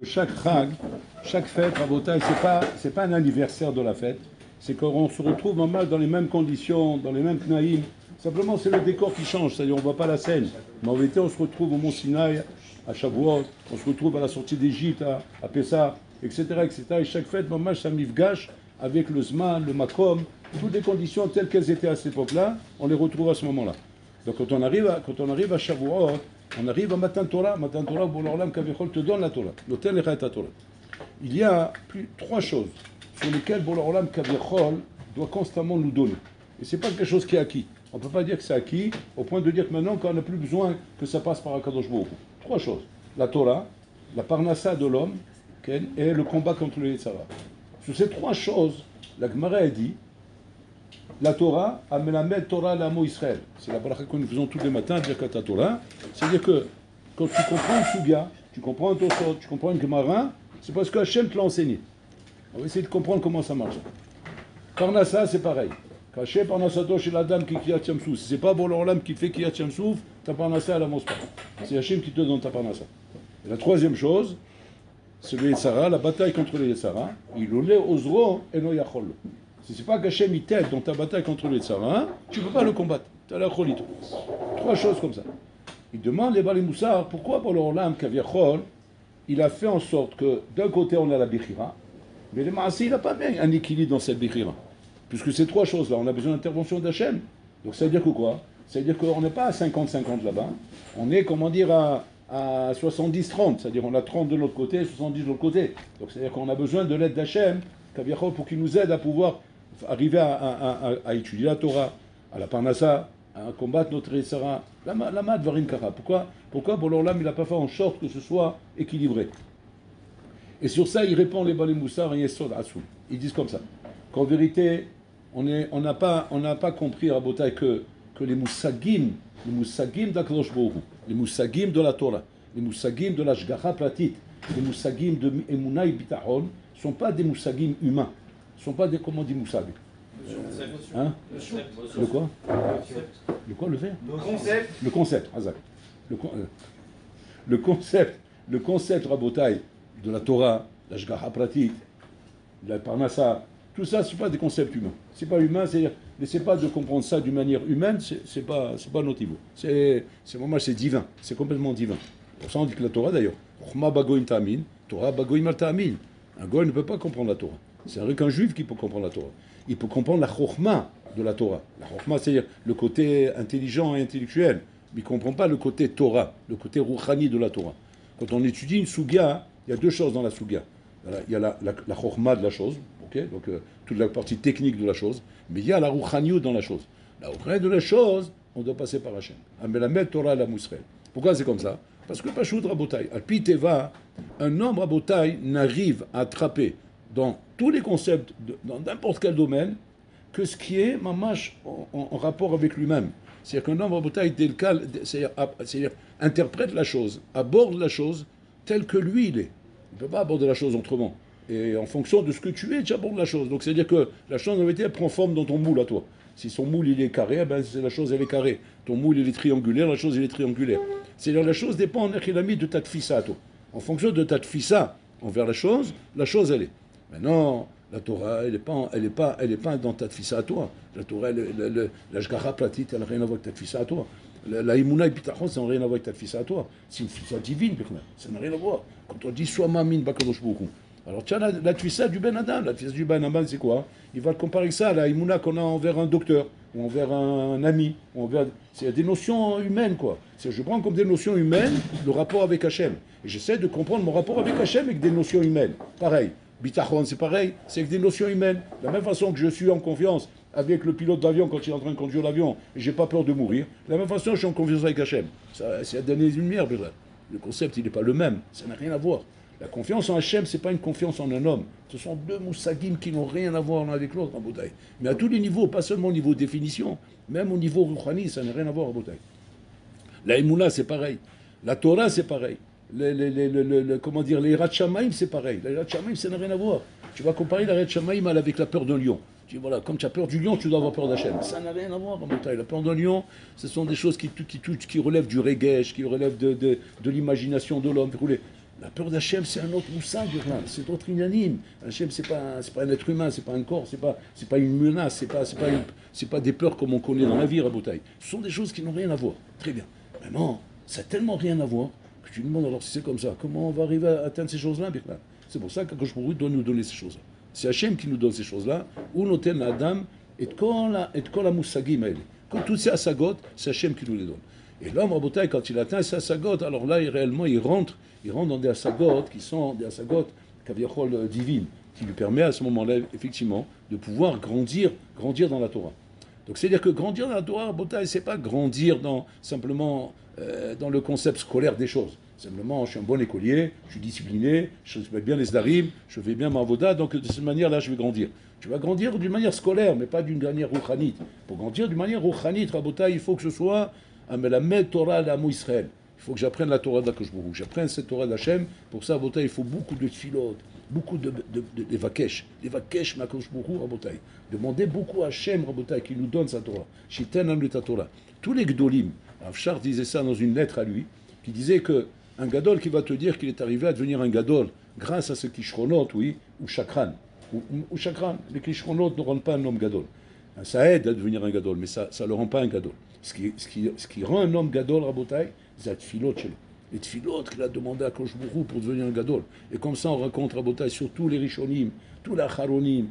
Chaque Chag, chaque fête, Rabotai, c'est pas un anniversaire de la fête, c'est qu'on se retrouve normal dans les mêmes conditions, dans les mêmes tnaïm. Simplement, c'est le décor qui change, c'est-à-dire on ne voit pas la scène. Mais en vérité, on se retrouve au Mont Sinaï, à Shavuot, on se retrouve à la sortie d'Égypte, à Pessah, etc., etc. Et chaque fête, normal, ça mifgash avec le Zman, le Makom, toutes les conditions telles qu'elles étaient à cette époque-là, on les retrouve à ce moment-là. Donc quand on arrive à Shavuot, on arrive à Matan Torah, Boul Olam Kavechol te donne la Torah, l'hôtel et la Torah. Il y a trois choses sur lesquelles Boul Olam Kavechol doit constamment nous donner. Et ce n'est pas quelque chose qui est acquis. On ne peut pas dire que c'est acquis, au point de dire que maintenant qu'on n'a plus besoin que ça passe par Akadosh Baruch Hu. Trois choses. La Torah, la Parnassa de l'homme, et le combat contre le Yetzara. Sur ces trois choses, la Gemara a dit la Torah, Amelamed Torah l'amo Israël. C'est la bracha que nous faisons tous les matins, Birkat Torah. C'est-à-dire que quand tu comprends une Suga, tu comprends un Tosot, tu comprends une Gemara, c'est parce que Hachem te l'a enseigné. On va essayer de comprendre comment ça marche. Parnassa, c'est pareil. Caché Parnassato chez la dame qui Kiyat Yamsouf. Si c'est pas Boul Olam qui fait Kiyat Yamsouf, ta Parnassa, elle avance pas. C'est Hachem qui te donne ta Parnassa. Et la troisième chose, c'est le Yetzara, la bataille contre le Yetzara. Il oulé osro et no yachol. Si c'est pas qu'Hachem il t'aide dans ta bataille contre le Yetzara, tu ne peux pas le combattre. Tu as la cholito. Trois choses comme ça. Il demande les Bali Moussar, pourquoi Boul Olam Kaviachol, il a fait en sorte que d'un côté on a la Bechira, mais le Maasé il n'a pas bien un équilibre dans cette Bechira. Puisque ces trois choses-là, on a besoin d'intervention d'Hachem. Donc ça veut dire que quoi? Ça veut dire qu'on n'est pas à 50-50 là-bas. On est, comment dire, à 70-30. C'est-à-dire on a 30 de l'autre côté, 70 de l'autre côté. Donc c'est-à-dire qu'on a besoin de l'aide d'Hachem, Kaviachol, pour qu'il nous aide à pouvoir arriver à étudier la Torah, à la Parnassa, à combattre notre Yetzara. Lama Dvarim Kara. Pourquoi Boul Olam il n'a pas fait en sorte que ce soit équilibré? Et sur ça, il répond les Balei Moussar et Yesod Assoum. Ils disent comme ça. Qu'en vérité, on n'a pas compris, Rabotai, que les moussagim d'Akadosh Baruch Hu, les moussagim de la Torah, les moussagim de la Shgacha Pratit, les moussagim de Emunah et Bitachon, ne sont pas des moussagim humains. Ne sont pas des, comment on dit moussag? Hein? Le quoi? Le quoi, le verbe? Le concept, Hazak. Le concept, Rabotai, de la Torah, la Shgacha Pratit, la Parnassa, tout ça, ce n'est pas des concepts humains. C'est pas humain, c'est-à-dire, n'essayez pas de comprendre ça d'une manière humaine, c'est pas notre niveau. C'est divin, c'est complètement divin. Pour ça, on dit que la Torah, d'ailleurs, Chokma bagoim ta'amin, Torah bagoim al ta'amin. Un goy ne peut pas comprendre la Torah. C'est rien qu'un juif qui peut comprendre la Torah. Il peut comprendre la Chokma de la Torah. La Chokma, c'est-à-dire le côté intelligent et intellectuel. Mais il ne comprend pas le côté Torah, le côté Rouchani de la Torah. Quand on étudie une Sugia, il y a deux choses dans la Sugia. Il y a la Chokma de la chose, okay? Donc toute la partie technique de la chose, mais il y a la Rouchaniut dans la chose. La Rouchaniut de la chose, on doit passer par Hachem. Amelamed Torah la Mousrel. Pourquoi c'est comme ça? Parce que Pachoud Rabotai, Alpi Teva, un homme Rabotai n'arrive à attraper dans tous les concepts, dans n'importe quel domaine, que ce qui est mamash en rapport avec lui-même. C'est-à-dire qu'un homme Rabotai c'est-à-dire interprète la chose, aborde la chose telle que lui il est. Il ne peut pas aborder la chose autrement. Et en fonction de ce que tu es, tu abordes la chose. Donc c'est-à-dire que la chose en vérité, elle prend forme dans ton moule à toi. Si son moule il est carré, ben, la chose elle est carrée. Ton moule il est triangulaire, la chose elle est triangulaire. C'est-à-dire la chose dépend en échilami de ta tfissa à toi. En fonction de ta tfissa envers la chose elle est. Maintenant, la Torah, elle est pas dans ta tfissa à toi. La Torah, la Shgacha Pratit, elle n'a rien à voir avec ta tfissa à toi. La Emunah et Bitachon, ça n'a rien à voir avec ta tfissa à toi. C'est une tfissa divine, ça n'a rien à voir. Quand on dit Sois Mamin Bakadosh Baruch Hu. Alors tiens, la tfissa du Ben Adam, la tfissa du Ben Adam, c'est quoi? Il va le comparer avec ça à la Emunah qu'on a envers un docteur, ou envers un ami, c'est des notions humaines, quoi. Je prends comme des notions humaines le rapport avec Hachem. Et j'essaie de comprendre mon rapport avec Hachem avec des notions humaines. Pareil. Bitachon, c'est pareil, c'est avec des notions humaines. De la même façon que je suis en confiance avec le pilote d'avion quand il est en train de conduire l'avion et j'ai pas peur de mourir, de la même façon je suis en confiance avec Hachem. C'est à donner une lumière, déjà. Le concept, il n'est pas le même, ça n'a rien à voir. La confiance en Hachem, c'est pas une confiance en un homme. Ce sont deux moussagim qui n'ont rien à voir l'un avec l'autre en Boutaï. Mais à tous les niveaux, pas seulement au niveau définition, même au niveau rouchani, ça n'a rien à voir en Boutaï. La Emouna, c'est pareil. La Torah, c'est pareil. Comment dire, les Yirat Shamayim, c'est pareil. Les Yirat Shamayim, ça n'a rien à voir. Tu vas comparer la Yirat Shamayim avec la peur d'un lion. Tu dis, voilà, comme tu as peur du lion, tu dois avoir peur d'Hachem. Ça n'a rien à voir en Boutaï. La peur d'un lion, ce sont des choses qui relèvent du regesh, qui relèvent de l'imagination de l'homme. La peur d'Hachem, c'est un autre moussag, c'est d'autres inanimes. Hachem, c'est pas un être humain, c'est pas un corps, c'est pas une menace, c'est pas des peurs comme on connaît dans la vie, Rabotaï. Ce sont des choses qui n'ont rien à voir. Très bien. Maintenant, ça n'a tellement rien à voir que tu te demandes alors si c'est comme ça, comment on va arriver à atteindre ces choses-là, Birklan? C'est pour ça qu'Akadosh Baruch Hu doit nous donner ces choses-là. C'est Hachem qui nous donne ces choses-là, ou noten Adam, et kol la moussagim, quand toutes ces asagot, c'est Hachem qui nous les donne. Et l'homme, Rabotaï, quand il atteint ces asagot, alors là, réellement, il rentre dans des asagot qui sont des asagot kaviachol divines, qui lui permet à ce moment-là, effectivement, de pouvoir grandir dans la Torah. Donc c'est-à-dire que grandir dans la Torah, Rabotaï, c'est pas grandir simplement dans le concept scolaire des choses. Simplement, je suis un bon écolier, je suis discipliné, je respecte bien les darim, je fais bien ma avoda, donc de cette manière-là, je vais grandir. Tu vas grandir d'une manière scolaire, mais pas d'une manière rouchanite. Pour grandir d'une manière rouchanite, Rabotaï, il faut que ce soit Amelamed Torah d'Amo Israël. Il faut que j'apprenne la Torah d'Akadosh Baruch Hu. J'apprenne cette Torah d'Hachem. Pour ça, Rabotaï, il faut beaucoup de tfilotes, beaucoup de vakesh. Les vakesh, Akadosh Baruch Hu, Rabotaï. Demandez beaucoup à Hachem, Rabotaï, qui nous donne sa Torah. Shiten am ta Torah. Tous les gdolim, Avshar disait ça dans une lettre à lui, qui disait que un gadol qui va te dire qu'il est arrivé à devenir un gadol grâce à ce kishronot, oui, ou chakran. Ou chakran. Les kishronot ne rendent pas un homme gadol. Ça aide à devenir un gadol, mais ça ne le rend pas un gadol. Ce qui rend un homme gadol, Rabotaï, c'est la tfilot chez lui. Les tfilot qu'il a demandé à Akadosh Baruch Hu pour devenir un gadol. Et comme ça, on raconte, Rabotaï, sur tous les rishonim, tous les acharonim,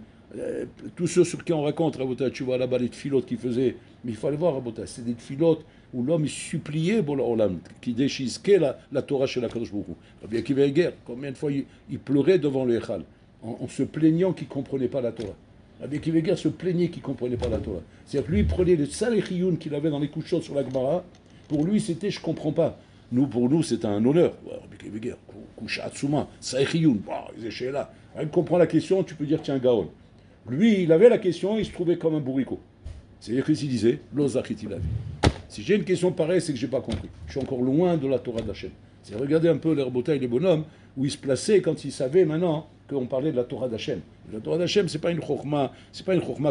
tous ceux sur qui on raconte, Rabotaï, tu vois là-bas les tfilot qu'il faisait. Mais il fallait voir, Rabotaï, c'est des tfilot où l'homme suppliait pour l'Olam, qui déchisquait la Torah chez l'Akadosh Baruch Hu. Rabbi Akiva Eger, combien de fois il pleurait devant le Echal, en se plaignant qu'il ne comprenait pas la Torah. Rabbi Akiva Eger se plaignait qu'il ne comprenait pas la Torah. C'est-à-dire que lui, il prenait le salechiyun qu'il avait dans les couchottes sur la Gemara, pour lui, c'était « je ne comprends pas ». Pour nous, c'était un honneur. Rabbi Akiva Eger, coucha atsuma, salechiyun, il est là. Il comprend la question, tu peux dire tiens, Gaon. Lui, il avait la question, il se trouvait comme un bourricot. C'est-à-dire qu'il disait « l'ozachiti la vie ». Si j'ai une question pareille, c'est que je n'ai pas compris. Je suis encore loin de la Torah d'Hachem. C'est regarder un peu les Rabotaï, les bonhommes, où ils se plaçaient quand ils savaient maintenant qu'on parlait de la Torah d'Hachem. La Torah d'Hachem, c'est pas une chokhma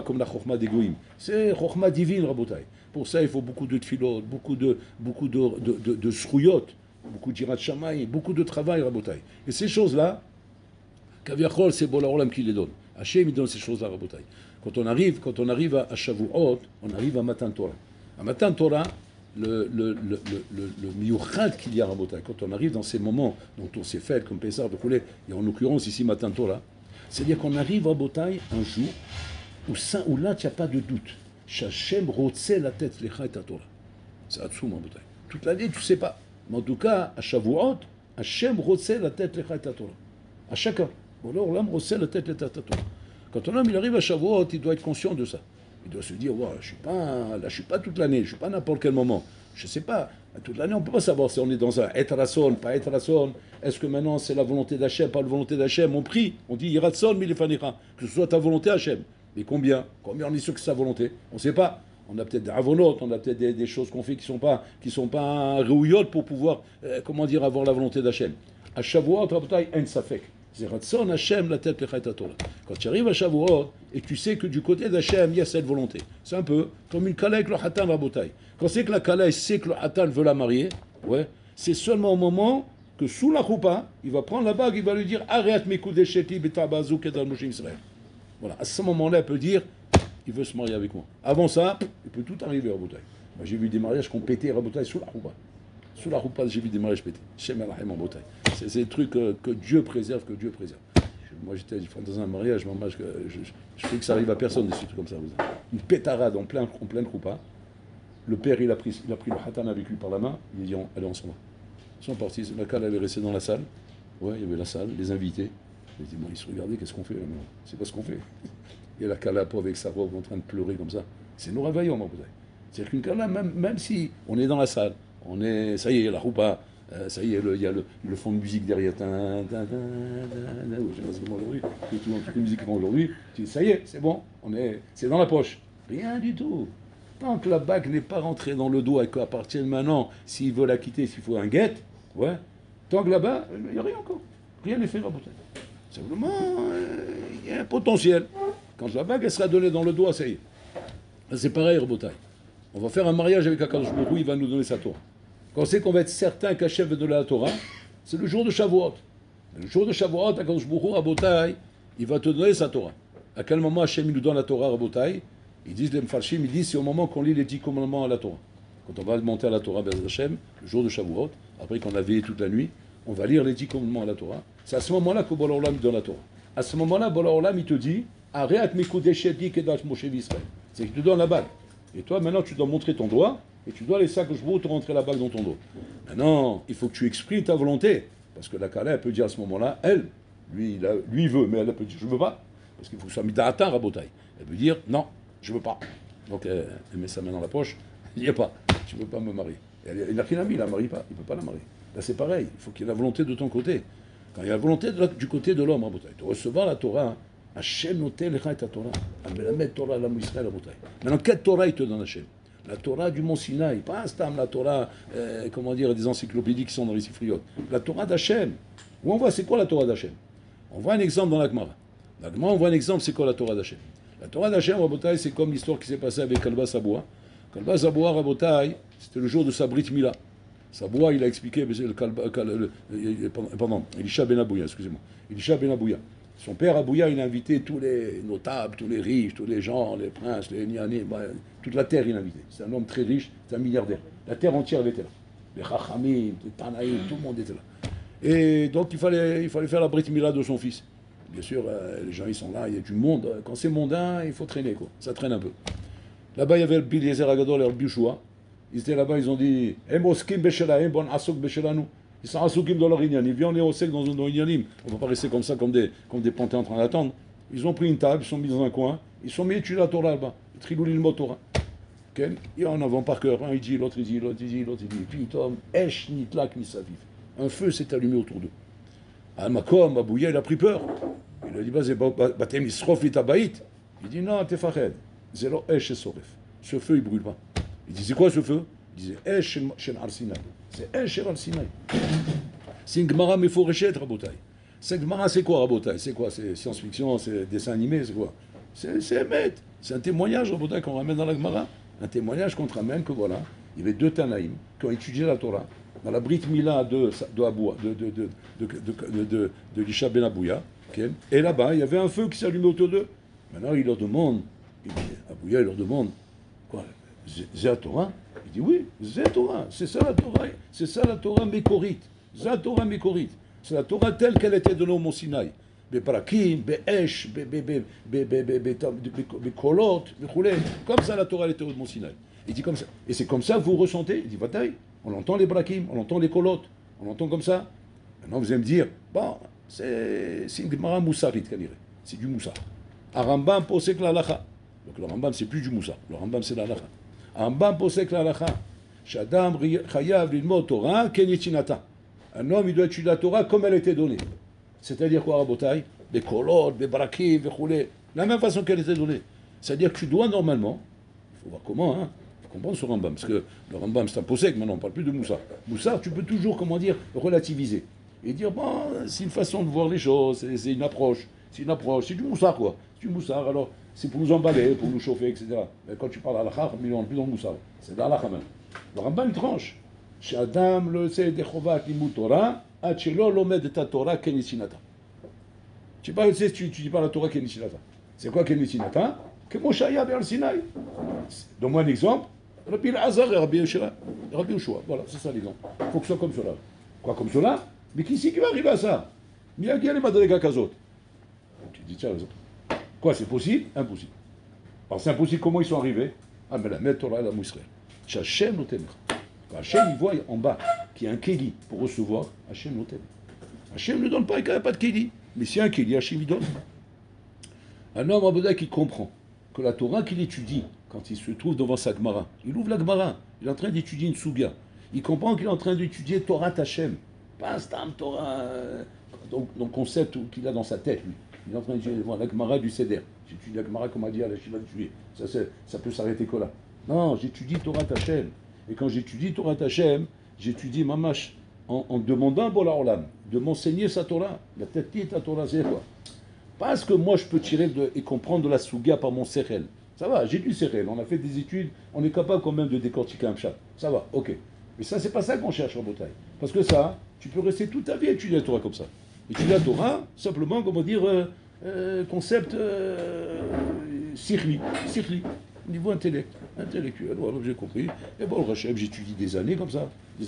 comme la chokhma des goïms. C'est chokhma divine, Rabotaï. Pour ça, il faut beaucoup de tfilot, beaucoup de srouyot, beaucoup d'irat shamaï, beaucoup de travail, Rabotaï. Et ces choses-là, Kaviachol, c'est Bola Olam qui les donne. Hachem, il donne ces choses-là, Rabotaï. Quand on arrive à Shavuot, on arrive à Matan Torah. À Matan Torah, le miyuchad qu'il y a à Rabotaï, quand on arrive dans ces moments dont on s'est fait, comme Pessah, et en l'occurrence ici Matan Torah, c'est-à-dire qu'on arrive à Rabotaï un jour où là, tu n'as pas de doute. Shachem rotse la tête lecha et ta Torah. C'est Hatsoum Rabotaï. Toute l'année, tu ne sais pas. Mais en tout cas, à Shavuot, Hachem rotse la tête lecha et ta Torah. À chacun. Bon, alors, l'homme rotse la tête lecha et ta Torah. Quand un homme il arrive à Shavuot, il doit être conscient de ça. Il doit se dire, ouais, je ne suis pas toute l'année, je ne suis pas à n'importe quel moment. Je ne sais pas. Toute l'année, on ne peut pas savoir si on est dans un etrason, pas etrason. Est-ce que maintenant c'est la volonté d'Hachem, pas la volonté d'Hachem? On prie, on dit iratson, milefanira, que ce soit ta volonté Hachem. Mais combien on est sûr que c'est sa volonté? On ne sait pas. On a peut-être des avonotes, on a peut-être des choses qu'on fait qui ne sont pas réouillotes pour pouvoir, avoir la volonté d'Hachem. À Shavuot, Rabotaï, en safek. C'est Ratson Hachem, la tête lecha et ta Torah. Quand tu arrives à Shavuot, et tu sais que du côté d'Hachem, il y a cette volonté. C'est un peu comme une kala avec le hatan Rabotaï. Quand c'est que la kala sait que le hatan veut la marier, ouais, c'est seulement au moment que sous la choupa, il va prendre la bague, il va lui dire arrête mes coups d'écheti, betabazou, kedal moshim Israël. Voilà, à ce moment-là, il peut dire il veut se marier avec moi. Avant ça, il peut tout arriver à Rabotaï. Moi, j'ai vu des mariages qu'on pétait Rabotaï sous la choupa. Sous la choupa, j'ai vu des mariages pétés. Shem Elohim Rabotaï. C'est des trucs que Dieu préserve, Moi, j'étais dans un mariage, je sais que ça arrive à personne, des trucs comme ça. Une pétarade en pleine choupa. Le père, il a pris le hatan avec lui par la main. Il a dit allez, on s'en va. Ils sont partis. La cale, elle est restée dans la salle. Ouais, il y avait la salle, les invités. Ils se regardaient, qu'est-ce qu'on fait là? C'est pas ce qu'on fait. Et la cala, avec sa robe, en train de pleurer comme ça. C'est nous réveillons, mon cousin. C'est-à-dire qu'une cala, même si on est dans la salle, ça y est, la choupa. Ça y est, il y a le fond de musique derrière. Je sais pas comment aujourd'hui. Toutes les musiques qu'ils font aujourd'hui. Ça y est, c'est bon. C'est dans la poche. Rien du tout. Tant que la bague n'est pas rentrée dans le dos et qu'à partir de maintenant, s'il veut la quitter, s'il faut un guet, ouais. Tant que là-bas, il n'y a rien encore. Rien n'est fait, Rabotaï. Simplement, il y a un potentiel. Quand la bague elle sera donnée dans le doigt, ça y est. C'est pareil, Rabotaï. On va faire un mariage avec Akadosh Baruch Hu, il va nous donner sa Torah. Quand c'est qu'on va être certain qu'Hachem va donner la Torah, c'est le jour de Shavuot. Le jour de Shavuot, Akadosh Baruch Hu, Rabotai, il va te donner sa Torah. À quel moment Hachem il nous donne la Torah, Rabotai? Ils disent, les Mfarshim, ils disent, c'est au moment qu'on lit les 10 commandements à la Torah. Quand on va monter à la Torah, Bezat Hachem, le jour de Shavuot, après qu'on a veillé toute la nuit, on va lire les 10 commandements à la Torah. C'est à ce moment-là que Bola Olam donne la Torah. À ce moment-là, Bola Olam, il te dit, Areat Mekodeshedi Kedat Moshe Israël. C'est qu'il te donne la bague. Et toi, maintenant, tu dois montrer ton doigt, et tu dois laisser Akadosh Baruch Hu te rentrer la bague dans ton doigt. Maintenant, il faut que tu exprimes ta volonté. Parce que la Kala, elle peut dire à ce moment-là, lui, il veut, mais elle peut dire, je ne veux pas. Parce qu'il faut que ça soit mid'atan, Rabotai. Elle veut dire, non, je ne veux pas. Donc, elle met sa main dans la poche, il n'y a pas, tu ne veux pas me marier. Il n'a qu'un ami, il ne la marie pas, il ne peut pas la marier. Là, c'est pareil, il faut qu'il y ait la volonté de ton côté. Quand il y a la volonté du côté de l'homme, Rabotai, de recevoir la Torah, Hachem noté lecha et ta Torah. Amelamed Torah la Israël, Rabotai. Maintenant, quelle Torah il te donne Hachem? La Torah du Mont Sinaï, pas Stam, la Torah, comment dire, des encyclopédies qui sont dans les Sifriot. La Torah d'Hachem. Où on voit, c'est quoi la Torah d'Hachem? On voit un exemple dans la Gemara. Dans la Gemara, on voit un exemple, c'est quoi la Torah d'Hachem? La Torah d'Hachem, Rabotai, c'est comme l'histoire qui s'est passée avec Kalba Saboua. Kalba Saboua, Rabotai, c'était le jour de sa Brit Mila. Saboua, il a expliqué, pardon, Elisha Ben Abouya, excusez-moi. Elisha Ben Abouya. Son père Abouya, il a invité tous les notables, tous les riches, tous les gens, les princes, les nianis, toute la terre, il a invité. C'est un homme très riche, c'est un milliardaire. La terre entière, elle était là. Les Chachamim, les Tanaïm, tout le monde était là. Et donc, il fallait faire la Brit Mila de son fils. Bien sûr, les gens, ils sont là, il y a du monde. Quand c'est mondain, il faut traîner, quoi. Ça traîne un peu. Là-bas, il y avait le Biliezer Agadol et le Bishua. Ils étaient là-bas, ils ont dit Emoskim Beshelaim, bon Asok Beshelanu. Ils sont Asukim dans leur Inyanim. Viens, on est au sec dans un Inyanim. On ne va pas rester comme ça, comme des pantins en train d'attendre. Ils ont pris une table, ils sont mis dans un coin. Ils sont mis à étudier la Torah là-bas. Trilouli le mot Torah. Il y en avant par cœur. Un, il dit, l'autre, il dit, l'autre, il dit, l'autre, il dit. Puis, Tom, Esh, Nitlak, Nisaviv. Un feu s'est allumé autour d'eux. Makom, Abouya, il a pris peur. Il a dit, Batem Isrof et Tabaït. Il dit, non, Tefached. Zéro Esh et Soref. Ce feu, il ne brûle pas. Il dit, c'est quoi ce feu? Il disait, Esh Shen Arsinaï. C'est Esh Shen Arsinaï. C'est une Gemara Meforeshet, Rabotai. Cette Gemara, c'est quoi, Rabotai? C'est quoi? C'est science-fiction, c'est dessin animé, c'est quoi? C'est Emet. C'est un témoignage, Rabotai, qu'on ramène dans la Gemara. Un témoignage qu'on te ramène que voilà, il y avait deux Tanaïm qui ont étudié la Torah. Dans la Brit Mila de Elisha Ben Abouya. Okay? Et là-bas, il y avait un feu qui s'allumait autour d'eux. Maintenant, il leur demande, Abouya, il leur demande, quoi? C'est la Torah? Il dit oui, c'est la Torah, c'est ça la Torah Mékorite, c'est la Torah Mékorite, c'est la Torah telle qu'elle était donnée au Mont Sinaï. Beparakim, Be'esh, Bekolot, comme ça la Torah était au Mont Sinaï. Il dit comme ça, et c'est comme ça que vous ressentez. Il dit bataille, on entend les Brakim, on entend les Kolot, on entend comme ça. Maintenant vous allez me dire, bon, c'est une Gemara Moussarit, c'est du Moussar. Arambam posek la lacha. Donc le Rambam c'est plus du Moussar, le Rambam c'est la lacha. Rambam posek la lacha. Shadam chayav lilmod Torah ken yitinata. Un homme il doit étudier la Torah comme elle était donnée. C'est-à-dire quoi, Rabotai? Des kolot, des brakim, des choulés. La même façon qu'elle était donnée. C'est-à-dire que tu dois normalement, il faut voir comment, hein, il faut comprendre ce Rambam, parce que le Rambam c'est un posek, maintenant on ne parle plus de Moussar. Moussar, tu peux toujours, comment dire, relativiser. Et dire, bon, c'est une façon de voir les choses, c'est une approche. C'est une approche, c'est du Moussar quoi. C'est du Moussar, alors c'est pour nous emballer, pour nous chauffer, etc. Mais quand tu parles à l'achar, on n'est plus dans le Moussar. C'est de l'achar même. Le Rambam il tranche. Chez Adam, le sait de Chovat Limut Torah, Achelo l'omed de ta Torah Kenishinata. Tu dis pas la Torah Kenishinata. C'est quoi Kenishinata? Que Moshe Aya Be'al Sinaï. Donne-moi un exemple. Rabbi Azar et Rabbi Yoshua. Voilà, c'est ça l'exemple. Il faut que ce soit comme cela. Quoi comme cela? Mais qui c'est qui va arriver à ça? Miyagi les Madrega Kazot. Tu dis tiens, quoi, c'est possible? Impossible. Alors c'est impossible, comment ils sont arrivés? Ah, mais la Torah et la Moussrel. Hachem nous t'aimera. Quand Hachem, il voit en bas qu'il y a un kéli pour recevoir, Hachem nous t'aime. Hachem ne donne pas, il n'y a pas de kéli. Mais s'il y a un kéli, Hachem il donne. Un homme en Bouddha qui comprend que la Torah qu'il étudie, quand il se trouve devant sa Gemara, il ouvre la Gemara, il est en train d'étudier une Souga. Il comprend qu'il est en train d'étudier Torah Hachem. Pas un Stam Torah, donc concept qu'il a dans sa tête, lui. Il est en train d'étudier la Gemara du Seder. J'étudie la Gemara comme a dit à la Shiva du Juillet. Ça peut s'arrêter que là. Non, j'étudie Torah Hachem. Et quand j'étudie Torah Hachem, j'étudie Mamash en demandant à Bola Olam de m'enseigner sa Torah. La tête qui est ta Torah, c'est quoi? Parce que moi je peux tirer et comprendre de la Souga par mon Sechel. Ça va, j'ai du Sechel, on a fait des études, on est capable quand même de décortiquer un pshat. Ça va, ok. Mais ça, c'est pas ça qu'on cherche en bataille. Parce que ça, tu peux rester toute ta vie à étudier la Torah comme ça. Étudier la Torah, simplement, comment dire, concept sirli, niveau intellectuel, voilà, j'ai compris. Et bon, le Hachem, j'étudie des années comme ça, et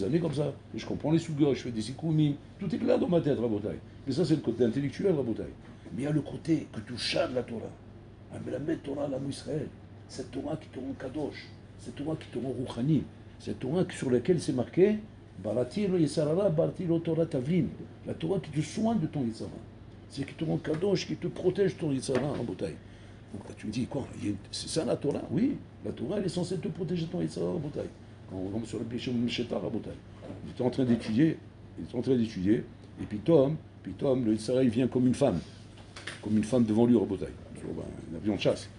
je comprends les sougars, je fais des sikoumim, tout est clair dans ma tête, Rabotai. Mais ça, c'est le côté intellectuel, Rabotai. Mais il y a le côté que tu chades la Torah. Ah, mais la mettre Torah, la Israël, cette Torah qui te rend Kadosh, cette Torah qui te rend Rouchani, cette Torah sur laquelle c'est marqué Barati lo Yisarara, Barati lo Torah Tavlim, la Torah qui te soigne de ton Yitzhara. C'est qui te rend Kadosh, qui te protège ton Yitzhara, Rabotai. Donc tu me dis quoi? C'est ça la Torah? Oui, la Torah elle est censée te protéger ton Yitzhara, Rabotai. Quand on rentre sur le péché Mesheta, Rabotai. Il était en train d'étudier, et puis Tom, le Yitzhara il vient comme une femme devant lui, Rabotai. Un avion de chasse.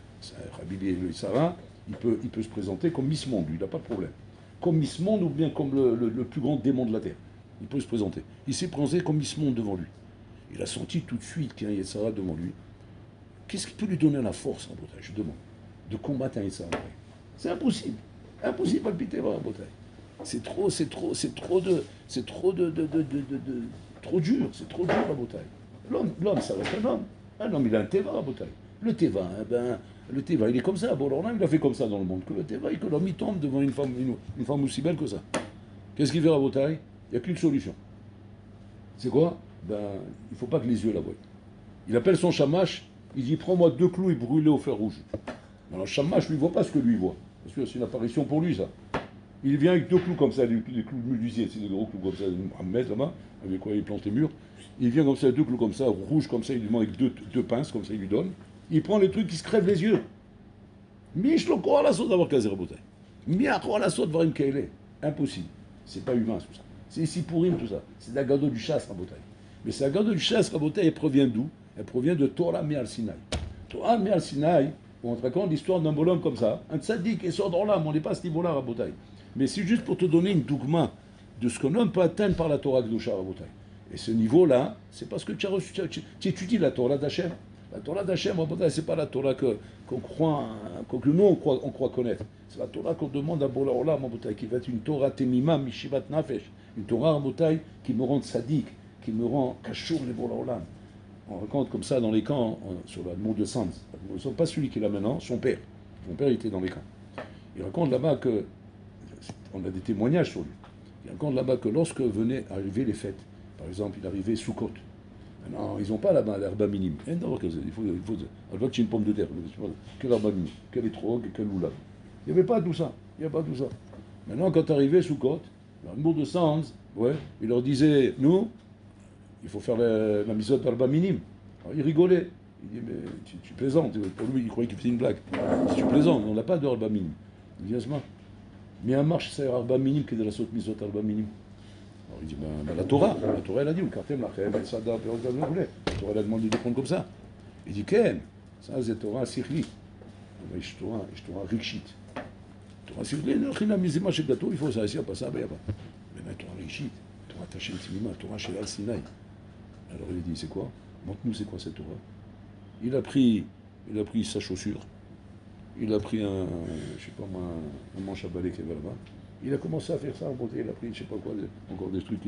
Rabbi le Yitzhara, il peut se présenter comme Miss Monde, lui, il n'a pas de problème. Comme Miss Monde ou bien comme le plus grand démon de la Terre. Il peut se présenter. Il s'est présenté comme Miss Monde devant lui. Il a senti tout de suite qu'il y a un Yitzhara devant lui. Qu'est-ce qui peut lui donner la force, Rabotai, je demande, de combattre un Yitzhara? C'est impossible. Impossible, palpiter, Rabotai. C'est trop dur, c'est trop dur, Rabotai. L'homme, ça reste un homme. Un homme, il a un teva, Rabotai. Le teva, il est comme ça. Bon, alors là, il a fait comme ça dans le monde. Que le teva, que l'homme, il tombe devant une femme aussi belle que ça. Qu'est-ce qu'il fait, Rabotai? Il n'y a qu'une solution. C'est quoi? Il ne faut pas que les yeux la voient. Il appelle son shamash, il dit prends-moi 2 clous et brûle-les au fer rouge. Alors, shamash, lui, ne voit pas ce que lui voit. Parce que c'est une apparition pour lui, ça. Il vient avec 2 clous comme ça, des clous de menuisier, c'est des gros clous comme ça, à mettre là-bas, avec quoi il plante les murs. Il vient comme ça, 2 clous comme ça, rouges comme ça, il lui demande avec deux pinces, comme ça, il lui donne. Il prend les trucs qui se crèvent les yeux. Mish lo kora la saut d'avoir casé Rabotai. Mia kora la saut d'avoir une kaile. Impossible. C'est pas humain, tout ça. C'est ici pour tout ça. C'est la gado du chasse, Rabotai. Mais c'est la gado du chasse, Rabotai, elle provient d'où? Elle provient de Torah Me'al Sinai. Torah Me'al Sinai, on te raconte l'histoire d'un bonhomme comme ça, un tzaddik, et sort dans l'âme, on n'est pas à ce niveau-là, Rabotai. Mais c'est juste pour te donner une dougma de ce qu'un homme peut atteindre par la Torah Gdusha, Rabotai. Et ce niveau-là, c'est parce que tu étudies la Torah d'Hachem. La Torah d'Hachem, c'est pas la Torah qu'on croit, que nous on croit connaître. C'est la Torah qu'on demande à Bola Olam, qui va être une Torah Temima, Mishivat Nafesh. Une Torah qui me rend tzaddik, qui me rend kashour les Bola Olam. On raconte comme ça dans les camps, sur le mont de Sanz. Pas celui qui est là maintenant, son père. Son père était dans les camps. Il raconte là-bas que, on a des témoignages sur lui. Il raconte là-bas que lorsque venaient arriver les fêtes, par exemple, il arrivait Sukkot. Non, ils n'ont pas là-bas l'herba minime. Il faut que une pomme de terre. Quelle herba minime, quel étrog, quel loulab. Il n'y avait pas tout ça. Maintenant, quand arrivait Sukkot, dans le mont de Sanz, il leur disait, nous, il faut faire la mise d'herba minime. Alors, il rigolait. Il dit, mais tu plaisantes. Pour lui, il croyait qu'il faisait une blague. Si tu plaisantes, on n'a pas d'herba minime. Il dit, Asma, mais un marche, c'est herba minime qui est de la saute mise d'herba minime. Alors il dit, la Torah elle a dit, le cartel, la Torah elle a demandé de prendre comme ça. Il dit, Ken, ça c'est Torah Sirli. Je Torah Rikshit. Torah Sirli, il faut ça, il n'y a pas ça, il n'y a pas. Mais la Torah Rikshit, Torah Tachem Timima, Torah Shel Sinai. Alors il dit, c'est quoi? Montre-nous c'est quoi cette Torah. Il a pris sa chaussure, il a pris un manche à balai qui avait là-bas. Il a commencé à faire ça en beauté, il a pris, je sais pas quoi, encore des trucs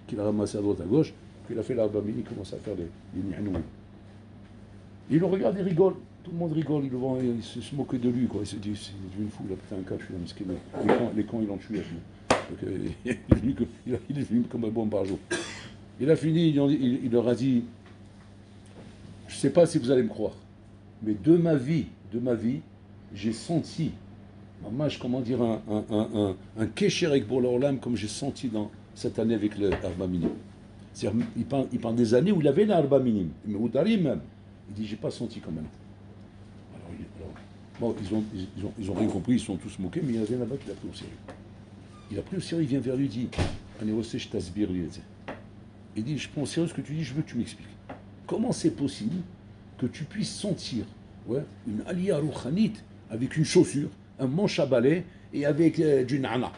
qu'il a ramassé à droite à gauche, puis il a fait l'arba mini, il commence à faire les nianouilles. Il le regarde, il rigole, tout le monde rigole, il se moquait de lui, quoi. Il se dit, c'est une fou, il a pété un cas, je suis un miskin, les cons, ils l'ont tué. Donc, il est venu comme un bon par jour. Il a fini, il leur a dit, je ne sais pas si vous allez me croire, mais de ma vie, j'ai senti, comment dire, un kécher avec Bola Olam comme j'ai senti dans cette année avec le Arba Minim. C'est-à-dire, il parle des années où il avait l'Arba Minim, mais au Dari même. Il dit, j'ai pas senti quand même. Alors, ils ont rien compris, ils se sont tous moqués, mais il y en avait là-bas qui l'a pris au sérieux. Il a pris au sérieux, il vient vers lui, il dit, il dit, je prends au sérieux ce que tu dis, je veux que tu m'expliques. Comment c'est possible que tu puisses sentir une aliyah rouchanit avec une chaussure, un manche à balai et avec du nana?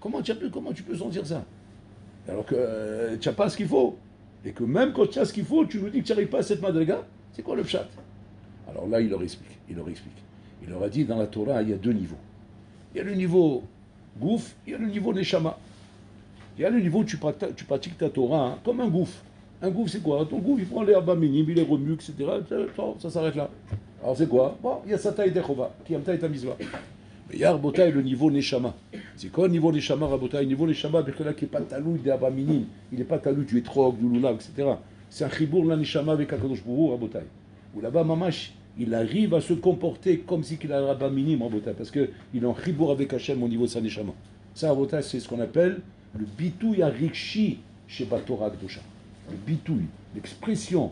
Comment tu peux sentir ça? Alors que tu n'as pas ce qu'il faut. Et que même quand tu as ce qu'il faut, tu nous dis que tu n'arrives pas à cette madriga. C'est quoi le pshat? Alors là, il leur explique. Il leur a dit, dans la Torah, il y a 2 niveaux. Il y a le niveau gouf, il y a le niveau neshama. Il y a le niveau où tu pratiques ta Torah comme un gouffre. Un gouffre, c'est quoi? Ton gouffre, il prend l'herbe minime, il les remue, etc. Ça s'arrête là. Alors c'est quoi? Bon, il y a Sata et Dechova, qui amta et Tamizva. Mais il y a Rabotai le niveau Neshama. C'est quoi le niveau Neshama, Rabotai? Le niveau Neshama, Bekhala qui n'est pas talou d'herbe minime, il n'est pas talou du étrog, du lulav, etc. C'est un chibour la Neshama avec Akadosh Bourou, Rabotai. Où là-bas, Mamash, il arrive à se comporter comme si il a un rabat minime, Rabotai, parce qu'il est en chibour avec Hachem au niveau de sa Neshama. Ça, Rabotai, c'est ce qu'on appelle le bitouy arikshi chez Batora Kdosha. Le bitouille, l'expression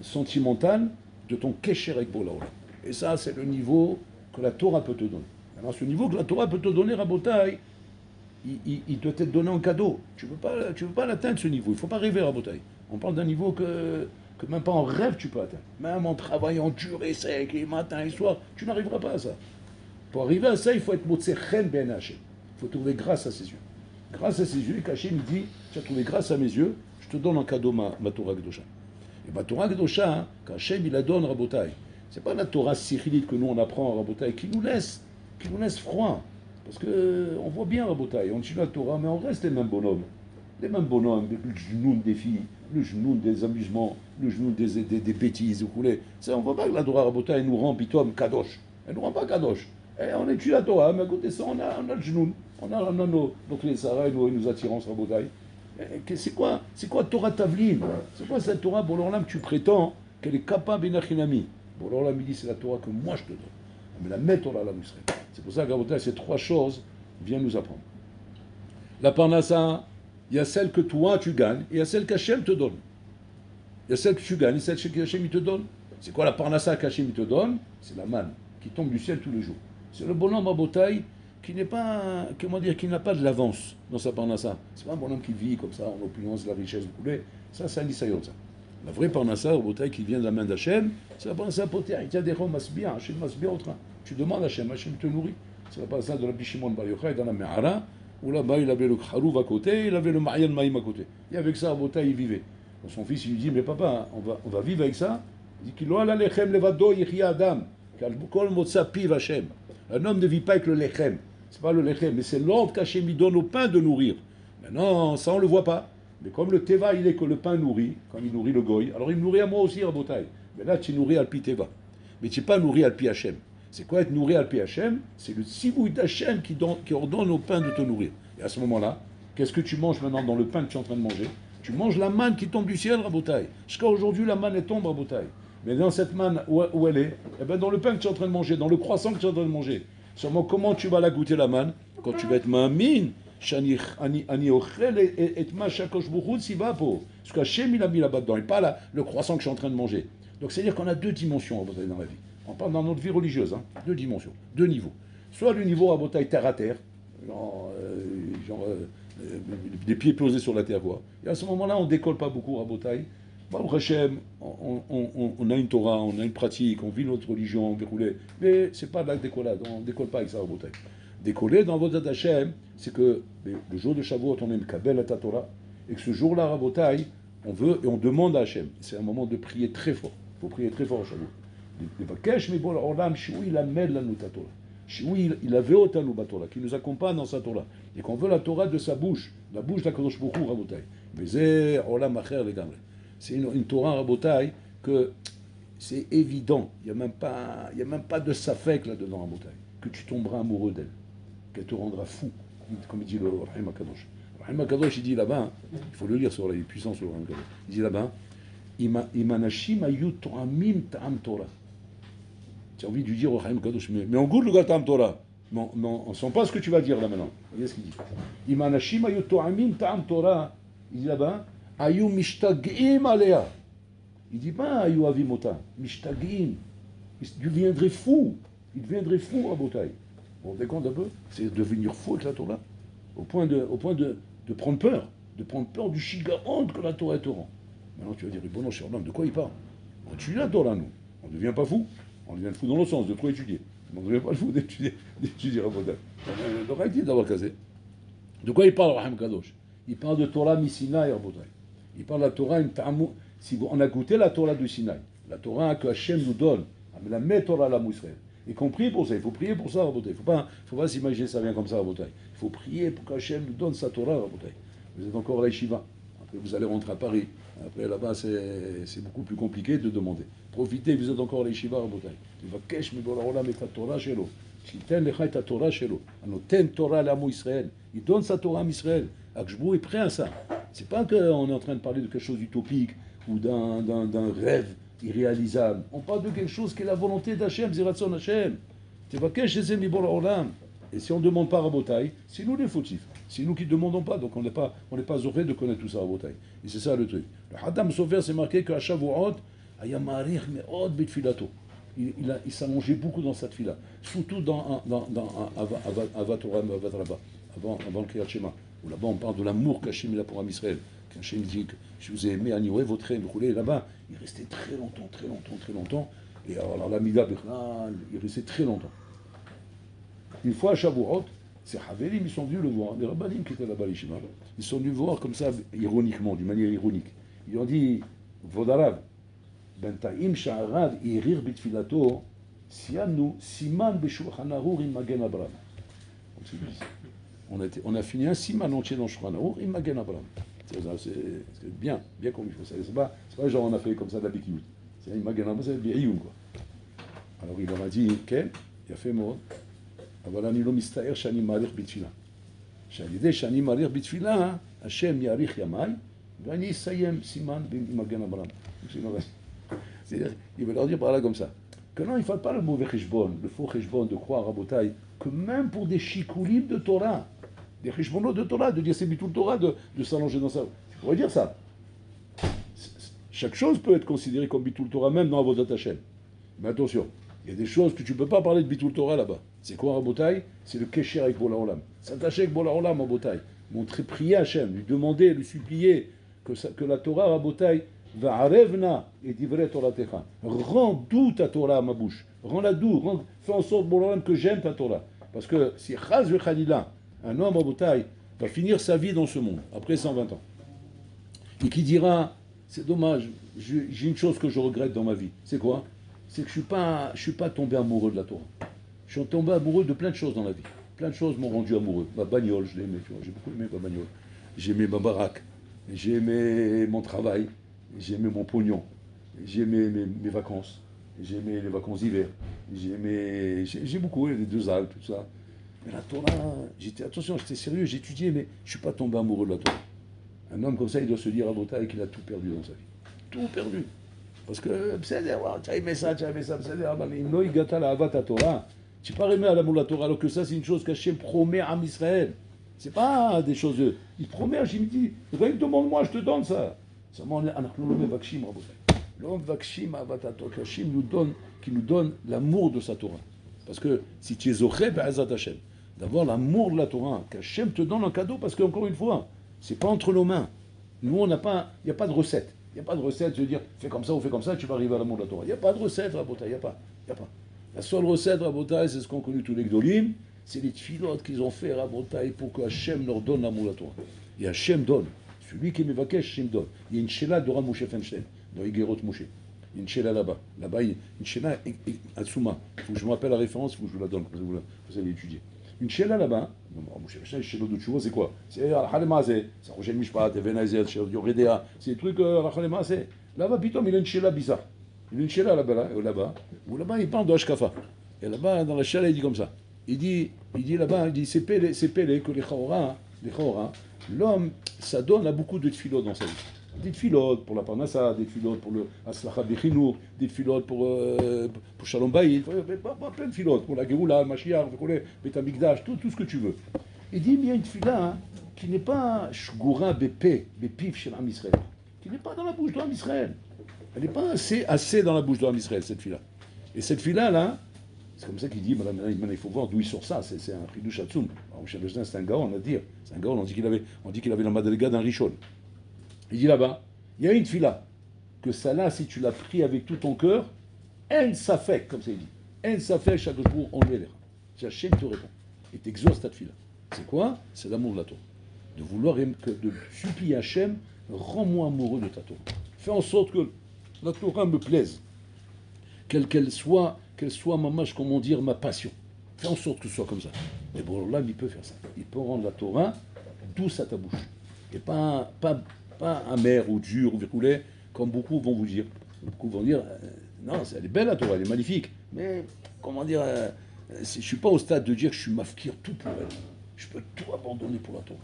sentimentale de ton kesher avec Bola Olam. Et ça, c'est le niveau que la Torah peut te donner. Alors, ce niveau que la Torah peut te donner, Rabotai, il doit être donné en cadeau. Tu ne peux pas l'atteindre, ce niveau. Il ne faut pas rêver, Rabotai. On parle d'un niveau que même pas en rêve tu peux atteindre. Même en travaillant dur et sec, et matin et soir, tu n'arriveras pas à ça. Pour arriver à ça, il faut être Motse Chen Ben Hashem. Il faut trouver grâce à ses yeux. Grâce à ses yeux, Hachem me dit, tu as trouvé grâce à mes yeux, je te donne en cadeau ma Torah Kedosha. Et ma Torah Kedosha, quand Hachem il la donne, Rabotai, c'est pas la Torah cyrillique que nous on apprend, Rabotai, qui nous laisse froid. Parce que on voit bien, Rabotai, on dit la Torah, mais on reste les mêmes bonhommes. Les mêmes bonhommes, le genoun des filles, le genoun des amusements, le genoun des bêtises, vous voulez. Ça, on voit pas que la Torah, Rabotai, nous rend pitom kadosh. Elle nous rend pas kadosh. Et on étudie la Torah, mais à côté de ça, on a le genoun. On a nos clés Sarah et nos attirances, Rabotai. C'est quoi Torah Tavlin? C'est quoi cette Torah, pour l'Orlam, que tu prétends qu'elle est capable d'inachinami? Pour l'Orlam, il dit c'est la Torah que moi je te donne. Mais la met Torah la Mousserait. C'est pour ça que Rabotai, ces trois choses viennent nous apprendre. La Parnassa, il y a celle que toi tu gagnes, et il y a celle qu'Hachem te donne. Il y a celle que tu gagnes, et celle qu'Hachem il te donne. C'est quoi la Parnassa qu'Hachem il te donne? C'est la manne qui tombe du ciel tous les jours. C'est le bonhomme Rabotai qui n'est pas, comment dire, qui n'a pas de l'avance dans sa parnassa. C'est pas un bonhomme qui vit comme ça, en opulence, la richesse, vous voulez. Ça, c'est un nisayon, ça. La vraie parnassa, au bouteille qui vient de la main d'Hachem, c'est la parnassa poter. Il y a des roms masbia, Hachem masbia au train. Tu demandes à Hachem, Hachem te nourrit. C'est la parnassa de la Bishimon Bar Yochai dans la Me'ara, où là-bas il avait le Kharouf à côté, il avait le Ma'yan Maïm à côté. Et avec ça, au bouteille, il vivait. Donc son fils, il lui dit, mais papa, on va vivre avec ça. Il dit qu'il a lechem levado yichya adam, kal kol motza piv Hachem. Un homme ne vit pas avec le lechem. C'est pas le lechem, mais c'est l'ordre qu'Hachem lui donne au pain de nourrir. Maintenant, ça on ne le voit pas. Mais comme le teva, il est que le pain nourrit, comme il nourrit le goy, alors il me nourrit à moi aussi, Rabotai. Mais là, tu nourris Alpi teva. Mais tu n'es pas nourri Alpi Hachem. C'est quoi être nourri Alpi Hachem? C'est le sivouille d'Hachem qui ordonne au pain de te nourrir. Et à ce moment-là, qu'est-ce que tu manges maintenant dans le pain que tu es en train de manger? Tu manges la manne qui tombe du ciel, Rabotai. Jusqu'à aujourd'hui, la manne, elle tombe, Rabotai. Mais dans cette manne, où elle est? Eh bien, dans le pain que tu es en train de manger, dans le croissant que tu es en train de manger. Seulement, comment tu vas la goûter, la manne? Quand tu vas être ma'amin, ani ochel et ma shakosh buchut si va pour. Parce qu'Hachem, il a mis là-bas dedans, et pas le croissant que je suis en train de manger. Donc, c'est-à-dire qu'on a deux dimensions dans la vie. On parle dans notre vie religieuse, hein, deux dimensions, deux niveaux. Soit le niveau à bataille terre à terre, des pieds posés sur la terre, quoi. Et à ce moment-là, on ne décolle pas beaucoup à bataille. Baruch Hashem, on a une Torah, on a une pratique, on vit notre religion, mais c'est pas de la décollade, on ne décolle pas avec ça à bataille. Décoller dans votre Hashem, c'est que le jour de Shavuot, on est Mekabel à ta Torah, et que ce jour-là, à Rabotai, on veut et on demande à Hashem. C'est un moment de prier très fort. Il faut prier très fort à Shavuot. Qui nous accompagne dans sa Torah. Et qu'on veut la Torah de sa bouche, la bouche d'Akadosh Baruch Hu, Rabotai. C'est une Torah, Rabotai, que c'est évident. Il n'y a même pas de safek là-dedans, Rabotai. Que tu tomberas amoureux d'elle. Qu'elle te rendra fou. Comme il dit le Rahim HaKadosh. Rahim HaKadosh, il dit là-bas, il faut le lire sur la puissance sur le Rahim HaKadosh. Il dit là-bas, Imanashim ayut to'amim ta'am Torah. Tu as envie de lui dire au Rahim HaKadosh, mais on goûte le gars ta'am Torah. Mais on ne sent pas ce que tu vas dire là maintenant. Voyez ce qu'il dit. Imanashim ayut to'amim ta'am Torah. Il dit là-bas, ayu mishtagim alea. Il dit pas ayu avimota. Mishtagim. Il deviendrait fou. Il deviendrait fou à Botaï. Vous vous rendez compte un peu? C'est devenir fou avec la Torah. Au point de prendre peur du shigaon que la Torah te rend. Maintenant tu vas dire, bon non, cher homme, de quoi il parle? On étudie la Torah, nous. On ne devient pas fou. On devient fou dans le sens de trop étudier. On ne devient pas fou d'étudier à Botaï. Donc arrêtez d'avoir casé. De quoi il parle, Rahim Kadosh? Il parle de Torah Misinaï à Botaï. Il parle de la Torah, si on a goûté la Torah du Sinaï, la Torah que Hachem nous donne, la met Torah la Mousserelle. Et qu'on prie pour ça, il faut prier pour ça, Rabotai. Il ne faut pas s'imaginer ça vient comme ça, Rabotai. Il faut prier pour qu'Hachem nous donne sa Torah, Rabotai. Vous êtes encore à la Yeshiva. Après, vous allez rentrer à Paris. Après, là-bas, c'est beaucoup plus compliqué de demander. Profitez, vous êtes encore à l'Yeshiva, Rabotai. תבקש מבורא העולם את התורה שלו, שייתן לך את התורה שלו. הנותן תורה לעמו ישראל. Il donne sa Torah à Israël. Akshbou est prêt à ça. C'est pas qu'on est en train de parler de quelque chose d'utopique ou d'un rêve irréalisable. On parle de quelque chose qui est la volonté d'Hachem, Ziratzon Hachem. תבקש את זה מבורא העולם. Et si on ne demande pas Rabotai, c'est nous les fautifs. C'est nous qui ne demandons pas, donc on n'est pas zoré de connaître tout ça Rabotai. Et c'est ça le truc. Le Haddam Sofer, c'est marqué qu'à Shavuot, Aya Marich Me'od Bitfilato. Il s'allongeait beaucoup dans cette fila, surtout dans Avatorah, avant le Kriyat Shema, où là-bas on parle de l'amour qu'Hachem a pour Am Israël. Qu'Hachem dit que je vous ai aimé, Anioé, votre aime, là-bas, il restait très longtemps. Et alors l'Amida Bechal, il restait très longtemps. Une fois à Shavuot, ces Havelim, ils sont venus le voir, les Rabbanim qui étaient là-bas, les Shema, ils sont venus le voir comme ça, ironiquement, d'une manière ironique. Ils ont dit, Vodarav, בינתיים שהרב העריך בתפילתו, סיימנו סימן בשולחן ערוך עם מגן אברהם. On a fini un siman entier dans Shulchan Aruch עם מגן אברהם. C'est bien comme il faut. C'est pas genre on a fait comme ça d'habitude. C'est עם מגן אברהם, c'est bien quoi. Alors il leur a dit, כן, יפה מאוד, אבל אני לא מסתער שאני מעריך בתפילה. שעל ידי שאני מעריך בתפילה, השם יאריך ימיי, ואני אסיים סימן עם מגן אברהם. C'est-à-dire, il veut leur dire par là comme ça, que non, il ne faut pas le mauvais cheshbon, le faux cheshbon de croire à Rabotai, que même pour des chikoulim de Torah, des cheshbonos de Torah, de dire c'est bitul Torah, de s'allonger dans ça. Tu pourrais dire ça. Chaque chose peut être considérée comme bitul Torah, même dans Avodat Hashem. Mais attention, il y a des choses que tu ne peux pas parler de bitul Torah là-bas. C'est quoi Rabotai? C'est le kesher avec Bola Olam. S'attacher avec Bola Olam, Rabotai. Montrer, prier à Hashem, lui demander, lui supplier que la Torah, Rabotai, Va'arevna et divrei Toratecha. Rends doux ta Torah à ma bouche. Rends-la doux. Fais en sorte, bon que j'aime ta Torah. Parce que si Chaz Vechalila, un homme à Botaï, va finir sa vie dans ce monde, après 120 ans, et qui dira, c'est dommage, j'ai une chose que je regrette dans ma vie. C'est quoi? C'est que je suis pas tombé amoureux de la Torah. Je suis tombé amoureux de plein de choses dans la vie. Plein de choses m'ont rendu amoureux. Ma bagnole, je l'ai aimé, tu vois. J'ai beaucoup aimé ma bagnole. J'ai aimé ma baraque. J'ai aimé mon travail. J'ai aimé mon pognon, j'ai aimé mes vacances, j'ai aimé les vacances d'hiver, j'ai beaucoup les 2 Alpes, tout ça. Mais la Torah, j'étais sérieux, j'étudiais, mais je ne suis pas tombé amoureux de la Torah. Un homme comme ça, il doit se dire à Botaï qu'il a tout perdu dans sa vie. Tout perdu. Parce que, tu as aimé ça, tu n'as pas aimé à l'amour de la Torah, alors que ça, c'est une chose qu'Hachem promet à Israël. Ce n'est pas des choses. Il promet, Hachem dit, demande-moi, je te donne ça. Seulement, l'homme qui nous donne l'amour de sa Torah. Parce que si tu es zoché, d'avoir l'amour de la Torah, qu'Hachem te donne un cadeau, parce qu'encore une fois, c'est pas entre nos mains. Nous, il n'y a pas de recette. Il n'y a pas de recette, je veux dire, fais comme ça ou fais comme ça, tu vas arriver à l'amour de la Torah. Il n'y a pas de recette, Rabotai, il n'y a pas. La seule recette, Rabotai, c'est ce qu'ont connu tous les Gdolim, c'est les tfilotes qu'ils ont fait, Rabotai, pour que Hachem leur donne l'amour de la Torah. Et Hachem donne. Celui qui me vakesh, Hachem donne. Il y a une shela d'Ora Moshe Feinstein, dans Igerot Moshe. Il y a une shela là-bas. Là-bas, il y a une shela à Tsuma. Il faut que je me rappelle la référence, il faut que je vous la donne, vous allez étudier. Une shela là-bas, Moshe Feinstein, shela de Tshuva, c'est quoi? C'est Al-Halemazé, c'est Rochel Mishpat, Evenazer, Yoredea, c'est des trucs Al-Halemazé. Là-bas, pitom, il a une shela bizarre. Il y a une shela là-bas, où là-bas, il parle de Hashkafa. Et là-bas, dans la shela, il dit comme ça. Il dit là-bas, c'est pélé que les Chaora, l'homme, ça donne à beaucoup de tfilotes dans sa vie. Des tfilotes pour la parnassa, des tfilotes pour le aslacha bechinour, des tfilotes pour Shalom Bayit, plein de tfilotes, pour la Géoula, le Mashiach, le Beth Amikdash, tout ce que tu veux. Il dit, mais il y a une tfila qui n'est pas shgoura bepif chez l'Am Israël, qui n'est pas dans la bouche de l'Am Israël. Elle n'est pas assez dans la bouche de l'Am Israël, cette fila. Et cette fila là, c'est comme ça qu'il dit, il faut voir d'où il sort ça, c'est un Chidush Hatzum. C'est un gaon, on va dire. C'est un gaon, on dit qu'il avait la madriga d'un Rishon. Il dit là-bas, il y a une fila, que ça là, si tu l'as pris avec tout ton cœur, en safek, comme ça il dit. En safek, chaque jour, on lui élève. Hachem te répond. Et t'exauces ta fila. C'est quoi? C'est l'amour de la Torah. De supplier Hachem, rends-moi amoureux de ta Torah. Fais en sorte que la Torah me plaise. Qu'elle soit mamash, comment dire, ma passion. Fais en sorte que ce soit comme ça. Mais bon, là, il peut faire ça. Il peut rendre la Torah douce à ta bouche. Et pas pas amer ou dur ou verroulé, comme beaucoup vont vous dire. Beaucoup vont dire, non, elle est belle la Torah, elle est magnifique, mais comment dire, je ne suis pas au stade de dire que je suis mafkir tout pour elle. Je peux tout abandonner pour la Torah.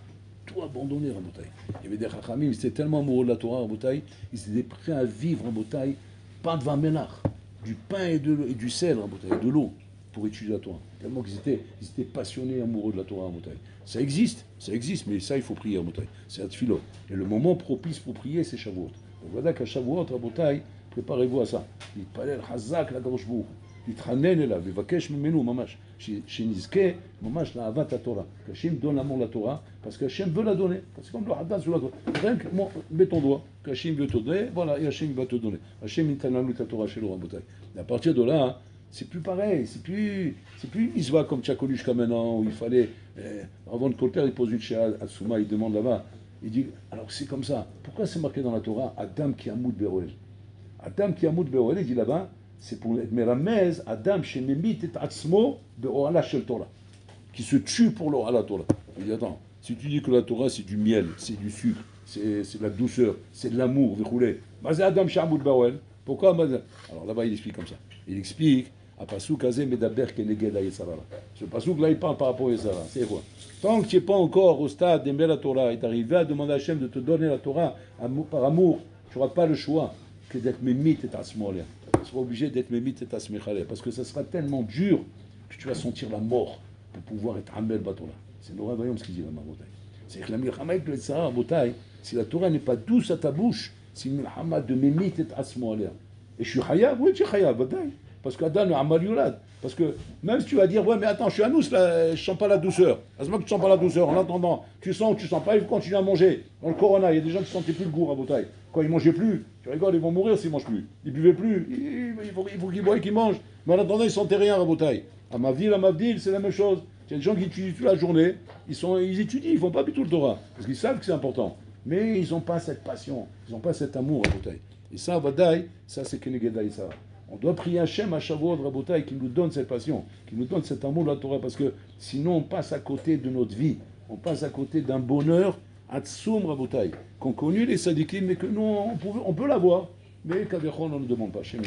Tout abandonner, Rabotai. Il y avait des Chachamim, ils étaient tellement amoureux de la Torah, Rabotai, ils étaient prêts à vivre, Rabotai, pas de vin ménard, du pain et du sel, Rabotai, et de l'eau, pour étudier la Torah. Tellement qu'ils étaient passionnés, amoureux de la Torah, Rabotai. Ça existe, mais ça, il faut prier, Rabotai. C'est un tefilot. Et le moment propice pour prier, c'est Shavuot. Donc voilà qu'à Shavuot, Rabotai, préparez-vous à ça. Il parlait Hazak, la Kadosh Baruch Hu. להתחנן אליו, לבקש ממנו ממש, שנזכה ממש לאהבת התורה. qu'Hachem donne l'amour de la Torah, parce qu'Hachem veut la donner. Parce que comme le Haddad sur la Torah, rien que mets ton doigt, qu'Hachem veut te donner, voilà, et Hachem va te donner. Hachem ניתן לנו את התורה שלו, רבותיי. Et à partir de là, c'est plus pareil, c'est plus une misva comme tu as connu jusqu'à maintenant, où il fallait, avant de Kolter, il pose une chéa à Souma, il demande là-bas, il dit, alors c'est comme ça, pourquoi c'est marqué dans la Torah, Adam qui amoud be'oel? Adam qui amoud be'oel, il dit là-bas, c'est pour être meramez, Adam shememit et atzmo be'ohala shel Torah, qui se tue pour l'ohala Torah. Il dit, attends, si tu dis que la Torah c'est du miel, c'est du sucre, c'est de la douceur, c'est de l'amour, verroulé, mais Adam shamoud be'oel, pourquoi? Alors là-bas il explique comme ça. Il explique, à Pasuk Azé Medaber Keneged Yesara. Ce Pasuk là il parle par rapport à Yesara. C'est quoi? Tant que tu n'es pas encore au stade d'aimer la Torah et d'arriver à demander à Hachem de te donner la Torah par amour, tu n'auras pas le choix que d'être mémit et asmoalia. Tu seras obligé d'être mémit et asmechalé, parce que ça sera tellement dur que tu vas sentir la mort pour pouvoir être amel Torah. C'est Nora Vayom ce qu'il dit là, Mabotai. C'est que la milchama avec le Yesara, Mabotai, si la Torah n'est pas douce à ta bouche, c'est une milchama de mémit et asmoalia. Et je suis chayav, oui, tu es chayav, Mabotai. Parce qu'Adam est amal yulad. Parce que même si tu vas dire, ouais, mais attends, je suis anous, là, je sens pas la douceur. À ce moment que tu sens pas la douceur, en attendant, tu sens ou tu sens pas, il faut continuer à manger. Dans le corona, il y a des gens qui sentaient plus le goût à Botaï. Quand ils mangeaient plus, tu rigoles, ils vont mourir s'ils mangent plus. Ils buvaient plus, il faut qu'ils boivent et qu'ils mangent. Mais en attendant, ils sentaient rien à Botaï. À Mavdil, c'est la même chose. Il y a des gens qui étudient toute la journée, ils étudient, ils font pas du tout le Torah. Parce qu'ils savent que c'est important. Mais ils n'ont pas cette passion, ils n'ont pas cet amour à Botaï. Et ça, Vadaï, ça c'est Kenegeda Issa. On doit prier Hachem à Shavuot Rabotai qui nous donne cette passion, qui nous donne cet amour de la Torah, parce que sinon on passe à côté de notre vie, on passe à côté d'un bonheur Atsum Rabotai, qu'ont connu les sadikim, mais que nous on peut l'avoir, mais qu'Avechon on ne demande pas. Hachem,